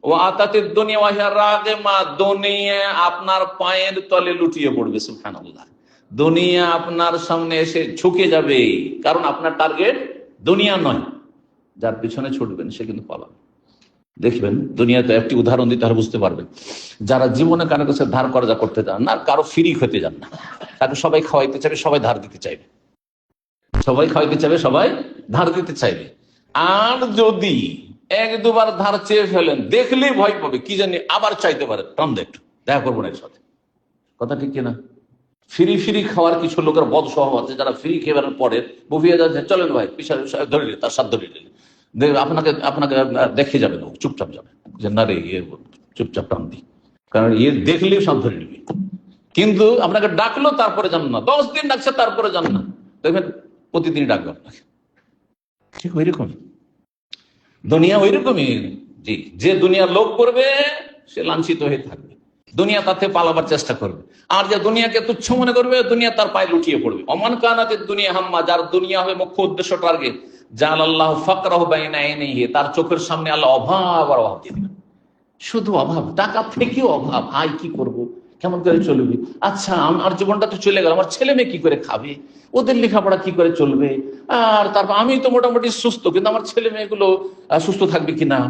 ও আতাতিদ দুনিয়া ওয়া হিয়া রাগিমা, দুনিয়া আপনার পায়ের তলে লুটিয়ে পড়বে। সুবহানাল্লাহ। দুনিয়া আপনার সামনে এসে ঝুঁকে যাবে, কারণ আপনার টার্গেট দুনিয়া নয়। যার পিছনে ছুটবেন সে কিন্তু পালাবে। দেখবেন দুনিয়াতে একটি উদাহরণ দিতে হলে বুঝতে পারবেন, যারা জীবনে কারো কাছে ধার কর্জা করতে চান না, কারো ফ্রি হতে যান না, তাকে সবাই খাওয়াইতে চাইবে, সবাই ধার দিতে চাইবে, সবাই খাওয়াইতে চাইবে, সবাই ধার দিতে চাইবে। আর যদি এক দুবার ধার চেয়ে ফেলেন, দেখলেই ভয় পাবে, কি জানি আবার চাইতে পারে, টান দে একটু, দেখা করবো না এর সাথে। কথা ঠিক কিনা? ফ্রি ফ্রি খাওয়ার কিছু লোকের বদ স্বভাব আছে, যারা ফ্রি খেয়ে পরে বুফিয়ে যাচ্ছে, চলেন ভাই পিছনে ধরে নিলে, তার সাথ ধরে নিলে আপনাকে আপনাকে দেখে যাবে না, চুপচাপ যাবে, যে না রে চুপচাপ টান দি, কারণ দেখলেই সব ধরে নিবি। কিন্তু আপনাকে ডাকলো তারপরে যান না, 10 দিন ডাকছে তারপরে যান না, দেখবেন প্রতিদিনই ডাকবে আপনাকে। ঠিক ওইরকম দুনিয়া, ওইরকমই। জি, যে দুনিয়া লোভ করবে সে লাঞ্ছিত হয়ে থাকবে, দুনিয়া তাতে পালাবার চেষ্টা করবে। আর যে দুনিয়াকে তুচ্ছ মনে করবে, দুনিয়া তার পায়ে লুটিয়ে পড়বে। অমান কানাতের দুনিয়া হাম্মা, যার দুনিয়া হবে মুখ্য উদ্দেশ্য, টার্গেট, জালাল্লাহু ফাকরাহু বাইনা আইনাইহি, তার চোখের সামনে আল্লাহ অভাব আর অভাব দিয়ে দিবেন, শুধু অভাব, টাকা থেকেও অভাব। হাই কি করব, কেমন করে চলবে, আচ্ছা আমার জীবনটা তো চলে গেল, আমার ছেলে মেয়ে কি করে খাবে, ওদের লেখাপড়া কি করে চলবে, আর তারপর আমি তো মোটামুটি সুস্থ, কিন্তু আমার ছেলে মেয়েগুলো সুস্থ থাকবে কিনা।